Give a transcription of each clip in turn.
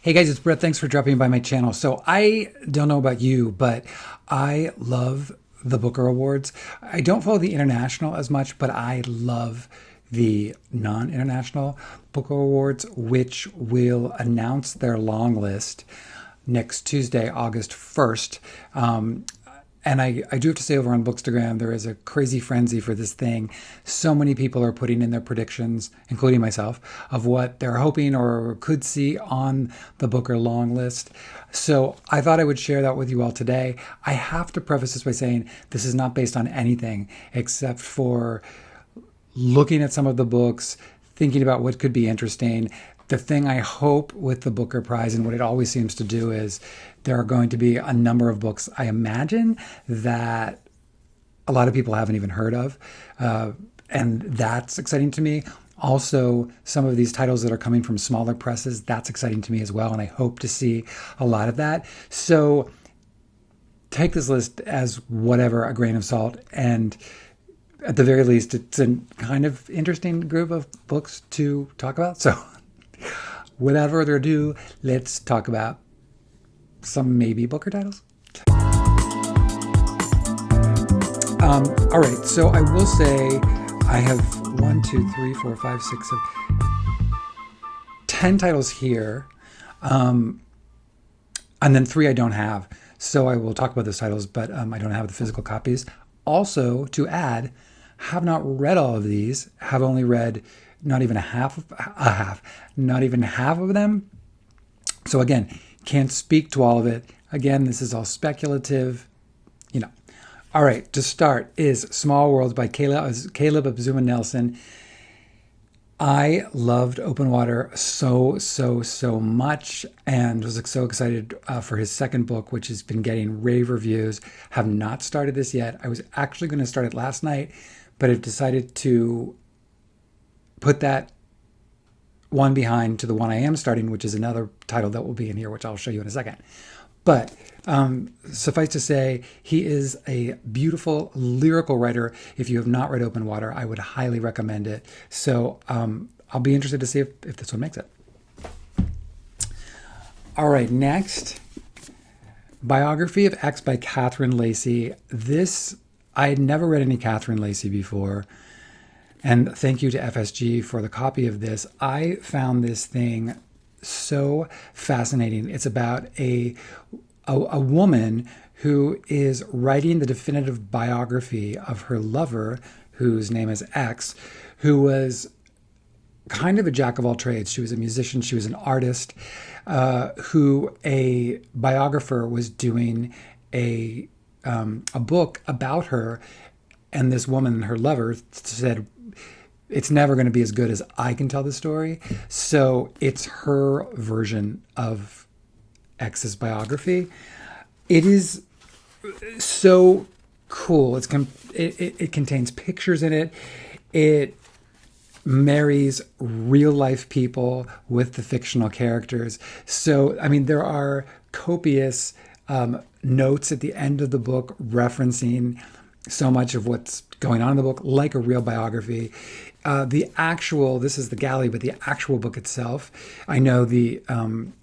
Hey guys, it's Brett. Thanks for dropping by my channel. So I don't know about you, but I love the Booker Awards. I don't follow the international as much, but I love the non-international Booker Awards, which will announce their long list next Tuesday, August 1st. And I do have to say, over on Bookstagram, there is a crazy frenzy for this thing. So many people are putting in their predictions, including myself, of what they're hoping or could see on the Booker long list. So I thought I would share that with you all today. I have to preface this by saying this is not based on anything except for looking at some of the books, thinking about what could be interesting. The thing I hope with the Booker Prize, and what it always seems to do, is there are going to be a number of books, I imagine, that a lot of people haven't even heard of. And that's exciting to me. Also, some of these titles that are coming from smaller presses, that's exciting to me as well. And I hope to see a lot of that. So take this list as whatever, a grain of salt. And at the very least, it's a kind of interesting group of books to talk about. So without further ado, let's talk about some maybe Booker titles. All right, so I will say I have 10 titles here, and then 3 I don't have. So I will talk about those titles, but I don't have the physical copies. Also, to add, have not read all of these, have only read not even half of them. So again, can't speak to all of it. Again, this is all speculative, you know. All right, to start is Small Worlds by Caleb Azuma Nelson. I loved Open Water so much, and was so excited for his second book, which has been getting rave reviews. Have not started this yet. I was actually going to start it last night, but I've decided to put that one behind to the one I am starting, which is another title that will be in here, which I'll show you in a second. But suffice to say, he is a beautiful lyrical writer. If you have not read Open Water, I would highly recommend it. So I'll be interested to see if this one makes it. All right, next, Biography of X by Catherine Lacey. This, I had never read any Catherine Lacey before. And thank you to FSG for the copy of this. I found this thing so fascinating. It's about a woman who is writing the definitive biography of her lover, whose name is X, who was kind of a jack of all trades. She was a musician, she was an artist, who a biographer was doing a book about her, and this woman, her lover, said, it's never going to be as good as I can tell the story. So it's her version of X's biography. It is so cool. It contains pictures in it. It marries real life people with the fictional characters. So, I mean, there are copious notes at the end of the book referencing so much of what's going on in the book, like a real biography. This is the galley, but the actual book itself, I know the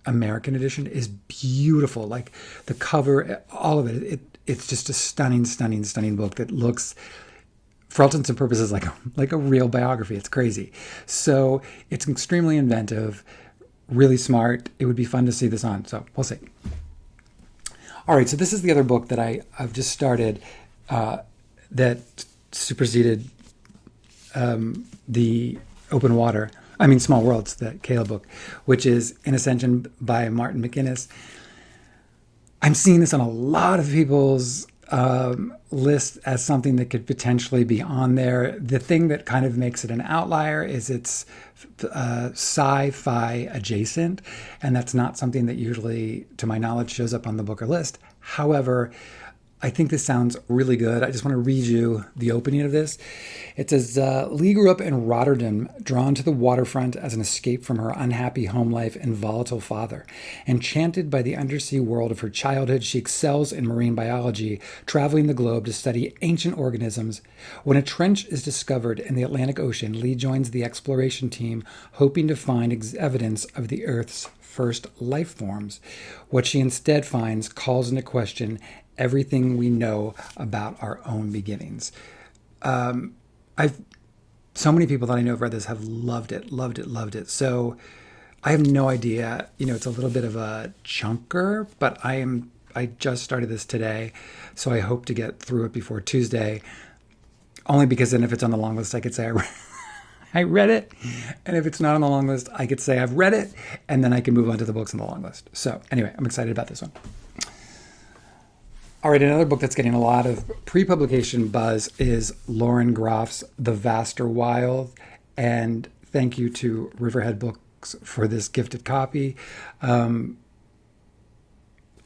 American edition is beautiful. Like the cover, all of it, it's just a stunning book that looks, for all intents and purposes, like a real biography. It's crazy. So it's extremely inventive, really smart. It would be fun to see this on. So we'll see. All right, so this is the other book that I've just started that superseded the Small Worlds, the Caleb book, which is In Ascension by Martin McInnes. I'm seeing this on a lot of people's list as something that could potentially be on there. The thing that kind of makes it an outlier is it's sci-fi adjacent, and that's not something that usually, to my knowledge, shows up on the Booker list. However, I think this sounds really good. I just want to read you the opening of this. It says, Lee grew up in Rotterdam, drawn to the waterfront as an escape from her unhappy home life and volatile father. Enchanted by the undersea world of her childhood, she excels in marine biology, traveling the globe to study ancient organisms. When a trench is discovered in the Atlantic Ocean, Lee joins the exploration team, hoping to find evidence of the Earth's first life forms. What she instead finds calls into question everything we know about our own beginnings. I've so many people that I know have read this have loved it, loved it, loved it. So I have no idea. It's a little bit of a chunker, but I just started this today, so I hope to get through it before Tuesday. Only because then if it's on the long list, I could say I read it. And if it's not on the long list, I could say I've read it, and then I can move on to the books on the long list. So anyway, I'm excited about this one. All right, another book that's getting a lot of pre-publication buzz is Lauren Groff's The Vaster Wild. And thank you to Riverhead Books for this gifted copy. I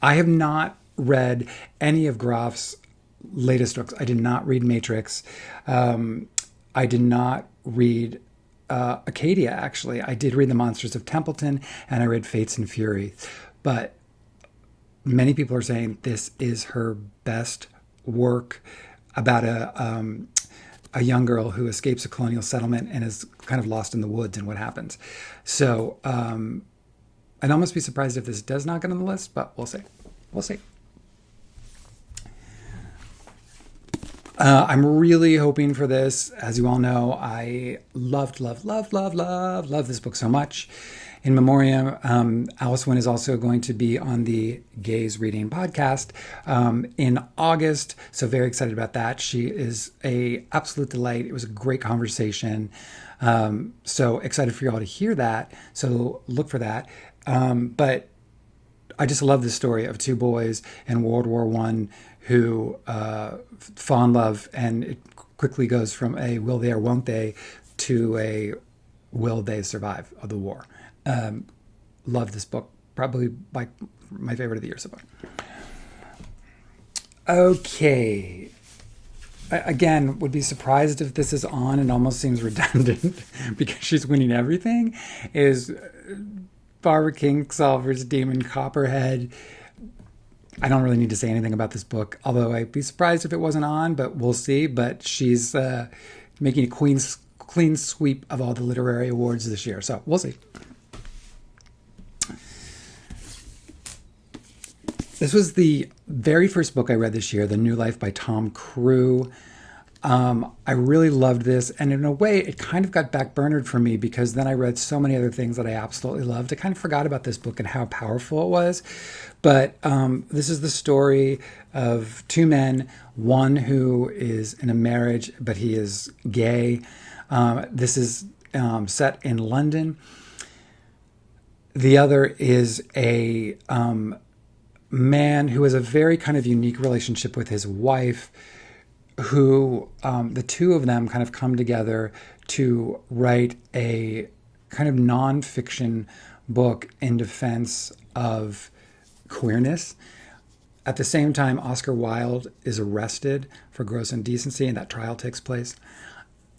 have not read any of Groff's latest books. I did not read Matrix. I did not read Acadia, actually. I did read The Monsters of Templeton, and I read Fates and Fury. But many people are saying this is her best work about a young girl who escapes a colonial settlement and is kind of lost in the woods and what happens. So I'd almost be surprised if this does not get on the list, but we'll see. We'll see. I'm really hoping for this. As you all know, I love this book so much. In memoriam, Alice Wynn is also going to be on the Gaze Reading podcast in August. So very excited about that. She is a absolute delight. It was a great conversation. So excited for you all to hear that. So look for that. But I just love the story of two boys in World War I who fall in love, and it quickly goes from a will they or won't they to a will they survive of the war. Love this book. Probably my favorite of the year so far. Okay. Again, would be surprised if this is on and almost seems redundant because she's winning everything, is Barbara Kingsolver's Demon Copperhead. I don't really need to say anything about this book, although I'd be surprised if it wasn't on, but we'll see. But she's making a clean sweep of all the literary awards this year, so we'll see. This was the very first book I read this year, The New Life by Tom Crew. I really loved this, and in a way, it kind of got backburnered for me because then I read so many other things that I absolutely loved. I kind of forgot about this book and how powerful it was. But this is the story of two men, one who is in a marriage, but he is gay. This is set in London. The other is a man who has a very kind of unique relationship with his wife, who the two of them kind of come together to write a kind of nonfiction book in defense of queerness. At the same time, Oscar Wilde is arrested for gross indecency, and that trial takes place.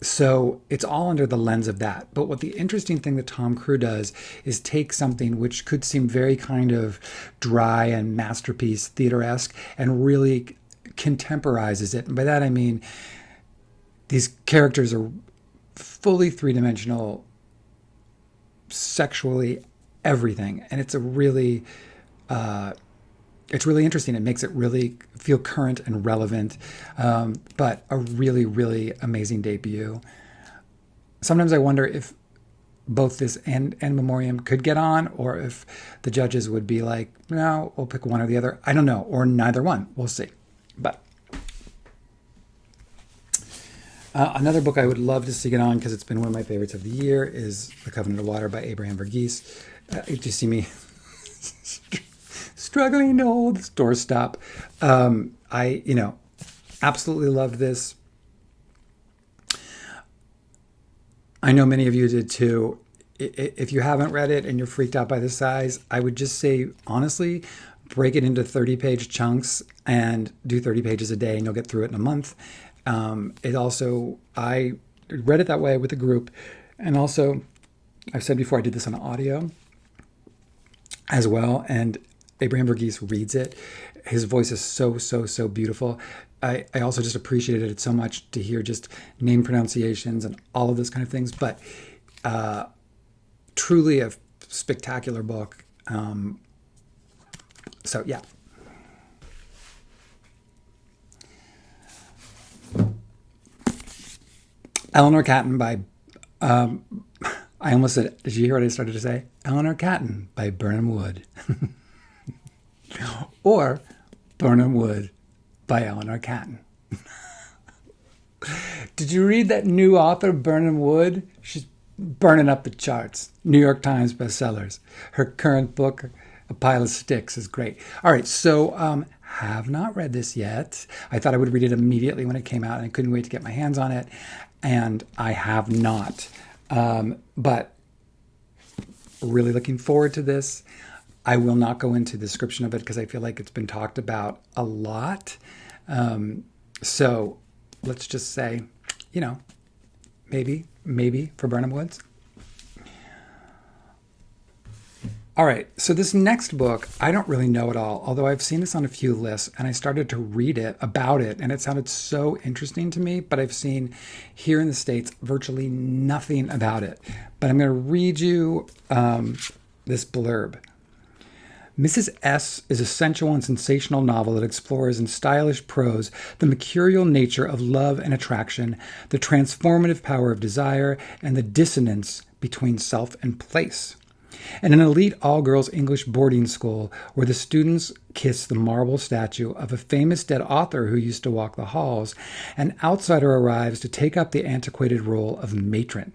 So it's all under the lens of that. But what the interesting thing that Tom Crew does is take something which could seem very kind of dry and masterpiece theater-esque and really contemporizes it. And by that I mean these characters are fully three-dimensional, sexually everything. And it's really interesting. It makes it really feel current and relevant, but a really, really amazing debut. Sometimes I wonder if both this and memoriam could get on, or if the judges would be like, no, we'll pick one or the other. I don't know, or neither one. We'll see. But another book I would love to see get on, because it's been one of my favorites of the year, is The Covenant of Water by Abraham Verghese. You see me struggling to hold this doorstop. I absolutely loved this. I know many of you did too. If you haven't read it and you're freaked out by the size, I would just say, honestly, break it into 30-page chunks and do 30 pages a day, and you'll get through it in a month. I read it that way with a group. And also, I've said before, I did this on audio as well. And Abraham Verghese reads it. His voice is so beautiful. I also just appreciated it so much to hear just name pronunciations and all of those kind of things. But truly a spectacular book. So yeah. Eleanor Catton by, I almost said, did you hear what I started to say? Eleanor Catton by Burnham Wood. Or Burnham Wood by Eleanor Catton. Did you read that new author, Burnham Wood? She's burning up the charts. New York Times bestsellers. Her current book, A Pile of Sticks, is great. All right, so have not read this yet. I thought I would read it immediately when it came out, and I couldn't wait to get my hands on it, and I have not. But really looking forward to this. I will not go into the description of it because I feel like it's been talked about a lot. So let's just say, maybe for Burnham Woods. All right, so this next book, I don't really know at all, although I've seen this on a few lists, and I started to read about it, and it sounded so interesting to me, but I've seen here in the States virtually nothing about it. But I'm going to read you this blurb. Mrs. S is a sensual and sensational novel that explores in stylish prose the mercurial nature of love and attraction, the transformative power of desire, and the dissonance between self and place. In an elite all-girls English boarding school where the students kiss the marble statue of a famous dead author who used to walk the halls, an outsider arrives to take up the antiquated role of matron.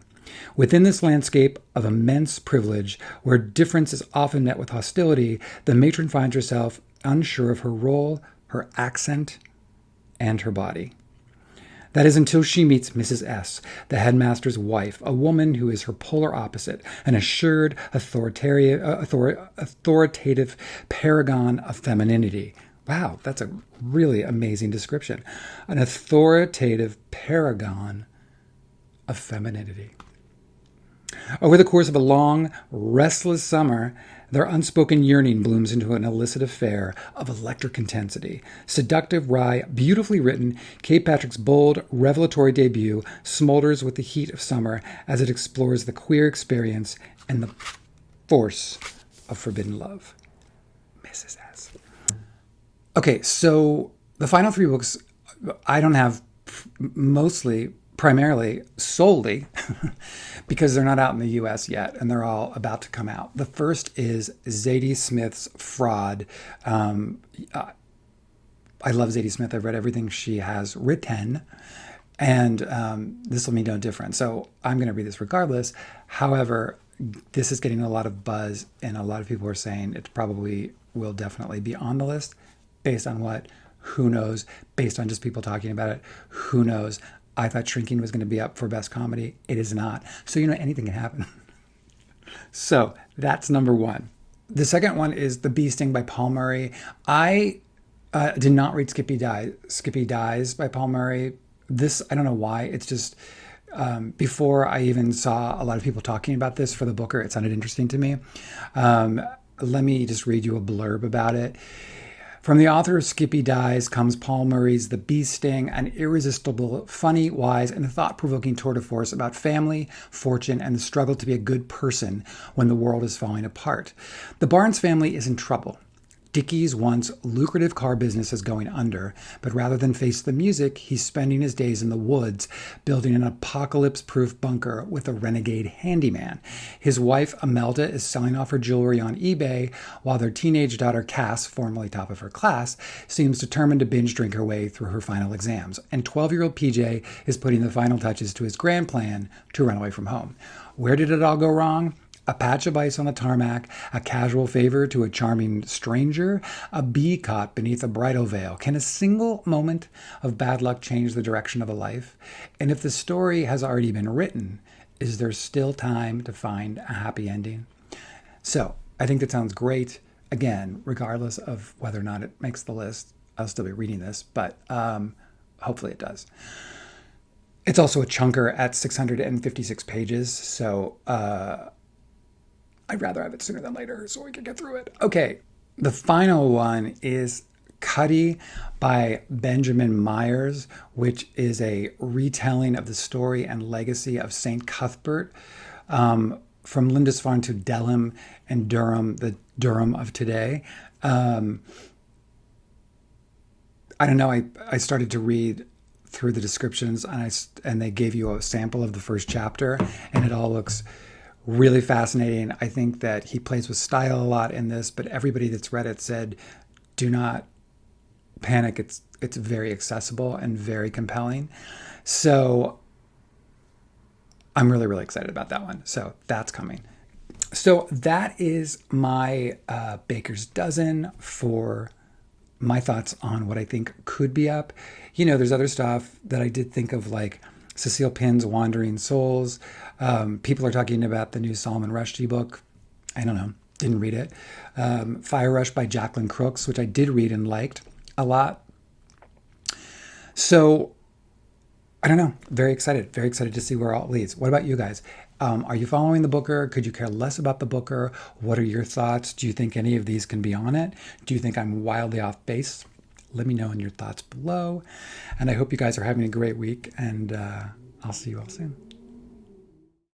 Within this landscape of immense privilege, where difference is often met with hostility, the matron finds herself unsure of her role, her accent, and her body. That is until she meets Mrs. S, the headmaster's wife, a woman who is her polar opposite, an assured, authoritative paragon of femininity. Wow, that's a really amazing description. An authoritative paragon of femininity. Over the course of a long, restless summer, their unspoken yearning blooms into an illicit affair of electric intensity. Seductive, wry, beautifully written, Kate Patrick's bold, revelatory debut smolders with the heat of summer as it explores the queer experience and the force of forbidden love. Mrs. S. Okay, so the final three books I don't have primarily, solely, because they're not out in the US yet, and they're all about to come out. The first is Zadie Smith's Fraud. I love Zadie Smith. I've read everything she has written, and this will be no different. So I'm going to read this regardless. However, this is getting a lot of buzz, and a lot of people are saying it probably will definitely be on the list. Based on what? Who knows? Based on just people talking about it? Who knows? I thought Shrinking was going to be up for Best Comedy. It is not. So, anything can happen. So, that's number one. The second one is The Bee Sting by Paul Murray. I did not read Skippy Dies by Paul Murray. This, I don't know why. It's just, before I even saw a lot of people talking about this for the Booker, it sounded interesting to me. Let me just read you a blurb about it. From the author of Skippy Dies comes Paul Murray's The Bee Sting, an irresistible, funny, wise, and thought-provoking tour de force about family, fortune, and the struggle to be a good person when the world is falling apart. The Barnes family is in trouble. Dickie's once lucrative car business is going under, but rather than face the music, he's spending his days in the woods, building an apocalypse-proof bunker with a renegade handyman. His wife, Imelda, is selling off her jewelry on eBay, while their teenage daughter, Cass, formerly top of her class, seems determined to binge drink her way through her final exams. And 12-year-old PJ is putting the final touches to his grand plan to run away from home. Where did it all go wrong? A patch of ice on the tarmac, a casual favor to a charming stranger, a bee caught beneath a bridal veil. Can a single moment of bad luck change the direction of a life? And if the story has already been written, is there still time to find a happy ending? So, I think that sounds great. Again, regardless of whether or not it makes the list, I'll still be reading this, but hopefully it does. It's also a chunker at 656 pages, so I'd rather have it sooner than later so we can get through it. Okay, the final one is Cuddy by Benjamin Myers, which is a retelling of the story and legacy of St. Cuthbert. From Lindisfarne to Delham and Durham, the Durham of today. I don't know. I started to read through the descriptions, and they gave you a sample of the first chapter, and it all looks really fascinating. I think that he plays with style a lot in this, but everybody that's read it said, do not panic. It's very accessible and very compelling. So I'm really, really excited about that one. So that's coming. So that is my Baker's Dozen for my thoughts on what I think could be up. You know, there's other stuff that I did think of, like Cecile Pinn's Wandering Souls. People are talking about the new Solomon Rushdie book. I don't know, didn't read it. Fire Rush by Jacqueline Crooks, which I did read and liked a lot. So I don't know, very excited to see where all it leads. What about you guys? Are you following the Booker? Could you care less about the Booker? What are your thoughts? Do you think any of these can be on it? Do you think I'm wildly off base? Let me know in your thoughts below. And I hope you guys are having a great week, and I'll see you all soon.